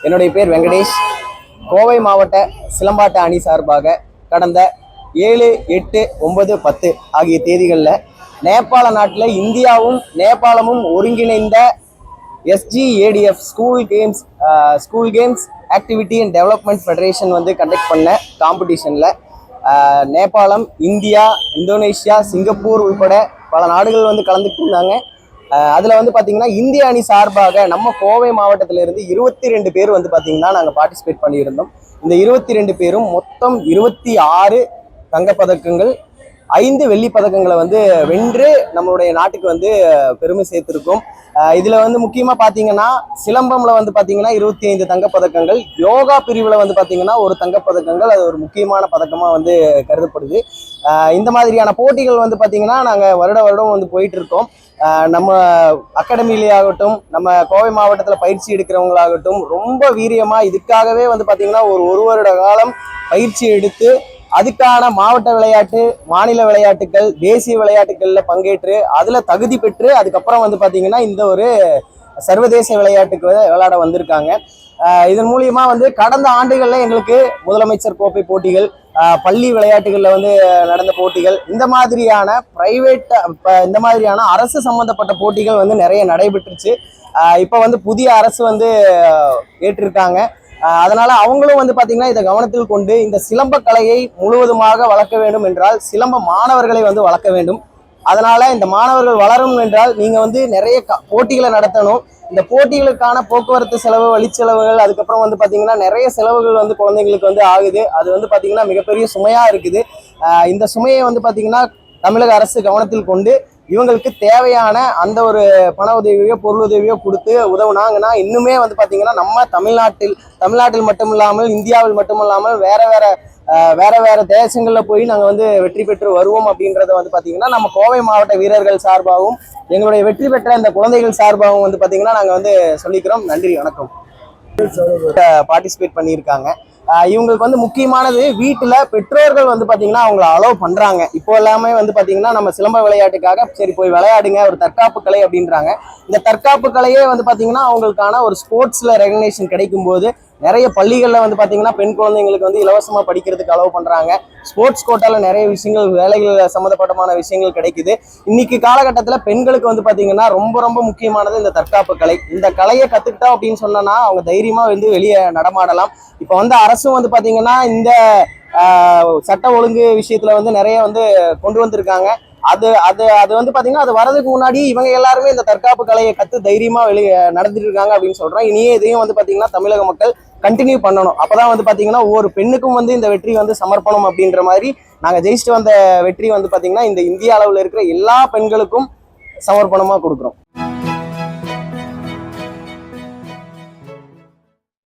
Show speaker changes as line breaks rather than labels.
என்னுடைய பேர் வெங்கடேஷ். கோவை மாவட்ட சிலம்பாட்ட அணி சார்பாக கடந்த 7, 8, 9, 10 ஆகிய தேதிகளில் நேபாள நாட்டில் இந்தியாவும் நேபாளமும் ஒருங்கிணைந்த SGADF school games activity and development federation conduct பண்ண காம்படிஷனில் நேபாளம், இந்தியா, இந்தோனேஷியா, சிங்கப்பூர் உள்பட பல நாடுகள் கலந்துட்டு இருந்தாங்க. அதில் பார்த்தீங்கன்னா இந்திய அணி சார்பாக நம்ம கோவை மாவட்டத்திலிருந்து 22 பேர் பார்த்தீங்கன்னா நாங்கள் பார்ட்டிசிபேட் பண்ணியிருந்தோம். இந்த 22 பேரும் மொத்தம் 26 தங்கப்பதக்கங்கள், 5 வெள்ளி பதக்கங்களை வென்று நம்மளுடைய நாட்டுக்கு பெருமை சேர்த்திருக்கோம். இதில் முக்கியமாக பார்த்தீங்கன்னா சிலம்பம்ல பார்த்தீங்கன்னா 25 தங்கப்பதக்கங்கள், யோகா பிரிவில் பார்த்தீங்கன்னா ஒரு தங்கப்பதக்கங்கள், அது ஒரு முக்கியமான பதக்கமாக கருதப்படுது. இந்த மாதிரியான போட்டிகள் பார்த்தீங்கன்னா நாங்கள் வருடம் போயிட்டு இருக்கோம். நம்ம அகாடமியிலே ஆகட்டும், நம்ம கோவை மாவட்டத்தில் பயிற்சி எடுக்கிறவங்களாகட்டும் ரொம்ப வீரியமாக இதுக்காகவே பார்த்தீங்கன்னா ஒரு வருட காலம் பயிற்சி எடுத்து அதுக்கான மாவட்ட விளையாட்டு, மாநில விளையாட்டுகள், தேசிய விளையாட்டுகளில் பங்கேற்று அதில் தகுதி பெற்று அதுக்கப்புறம் பார்த்தீங்கன்னா இந்த ஒரு சர்வதேச விளையாட்டுக்கு விளையாட வந்திருக்காங்க. இதன் மூலியமா கடந்த ஆண்டுகளில் எங்களுக்கு முதலமைச்சர் கோப்பை போட்டிகள், பள்ளி விளையாட்டுகளில் நடந்த போட்டிகள், இந்த மாதிரியான பிரைவேட் இந்த மாதிரியான அரசு சம்பந்தப்பட்ட போட்டிகள் நிறைய நடைபெற்றுச்சு. இப்போ புதிய அரசு ஏற்றிருக்காங்க. அதனால அவங்களும் பார்த்தீங்கன்னா இதை கவனத்தில் கொண்டு இந்த சிலம்ப கலையை முழுவதுமாக வளர்க்க வேண்டும் என்றால் சிலம்ப மாணவர்களை வளர்க்க வேண்டும். அதனால இந்த மாணவர்கள் வளரும் என்றால் நீங்க நிறைய போட்டிகளை நடத்தணும். இந்த போட்டிகளுக்கான போக்குவரத்து செலவு, வழிச்செலவுகள், அதுக்கப்புறம் பார்த்தீங்கன்னா நிறைய செலவுகள் குழந்தைங்களுக்கு ஆகுது. அது பார்த்தீங்கன்னா மிகப்பெரிய சுமையா இருக்குது. இந்த சுமையை பார்த்தீங்கன்னா தமிழக அரசு கவனத்தில் கொண்டு இவங்களுக்கு தேவையான அந்த ஒரு பண உதவியோ பொருள் உதவியோ கொடுத்து உதவுனாங்கன்னா இன்னுமே பார்த்தீங்கன்னா நம்ம தமிழ்நாட்டில் மட்டும் இல்லாமல் இந்தியாவில் மட்டும் இல்லாமல் வேற வேற தேசங்களில் போய் நாங்கள் வெற்றி பெற்று வருவோம் அப்படின்றத பார்த்தீங்கன்னா நம்ம கோவை மாவட்ட வீரர்கள் சார்பாகவும் எங்களுடைய வெற்றி பெற்ற இந்த குழந்தைகள் சார்பாகவும் பார்த்தீங்கன்னா நாங்கள் சொல்லிக்கிறோம். நன்றி, வணக்கம். பார்ட்டிசிபேட் பண்ணியிருக்காங்க. இவங்களுக்கு முக்கியமானது வீட்டில் பெற்றோர்கள் பார்த்தீங்கன்னா அவங்கள அலோவ் பண்ணுறாங்க. இப்போ எல்லாமே பார்த்தீங்கன்னா நம்ம சிலம்ப விளையாட்டுக்காக சரி போய் விளையாடுங்க, ஒரு தற்காப்பு கலை அப்படின்றாங்க. இந்த தற்காப்பு கலையே பார்த்தீங்கன்னா அவங்களுக்கான ஒரு ஸ்போர்ட்ஸில் ரெகக்னேஷன் கிடைக்கும் போது நிறைய பள்ளிகளில் பார்த்தீங்கன்னா பெண் குழந்தைங்களுக்கு இலவசமாக படிக்கிறதுக்கு அலோவ் பண்ணுறாங்க. ஸ்போர்ட்ஸ் கோட்டாவில் நிறைய விஷயங்கள், வேலைகள் சம்மந்தப்பட்டமான விஷயங்கள் கிடைக்குது. இன்னைக்கு காலகட்டத்தில் பெண்களுக்கு பார்த்தீங்கன்னா ரொம்ப ரொம்ப முக்கியமானது இந்த தற்காப்பு கலை. இந்த கலையை கற்றுக்கிட்டோம் அப்படின்னு சொன்னா அவங்க தைரியமாக வெளியே நடமாடலாம். இப்போ அரசும் பார்த்தீங்கன்னா இந்த சட்ட ஒழுங்கு விஷயத்துல நிறைய கொண்டு வந்திருக்காங்க. அது பார்த்தீங்கன்னா அது வரதுக்கு முன்னாடி இவங்க எல்லாருமே இந்த தற்காப்பு கலையை கற்று தைரியமா வெளியே நடந்துட்டு இருக்காங்க அப்படின்னு சொல்றோம். இனியே இதையும் பார்த்தீங்கன்னா தமிழக மக்கள் கண்டினியூ பண்ணணும். அப்பதான் பார்த்தீங்கன்னா ஒவ்வொரு பெண்ணுக்கும் இந்த வெற்றி சமர்ப்பணம் அப்படின்ற மாதிரி நாங்கள் ஜெயிச்சுட்டு வந்த வெற்றி பார்த்தீங்கன்னா இந்த இந்திய அளவில் இருக்கிற எல்லா பெண்களுக்கும் சமர்ப்பணமா கொடுக்குறோம்.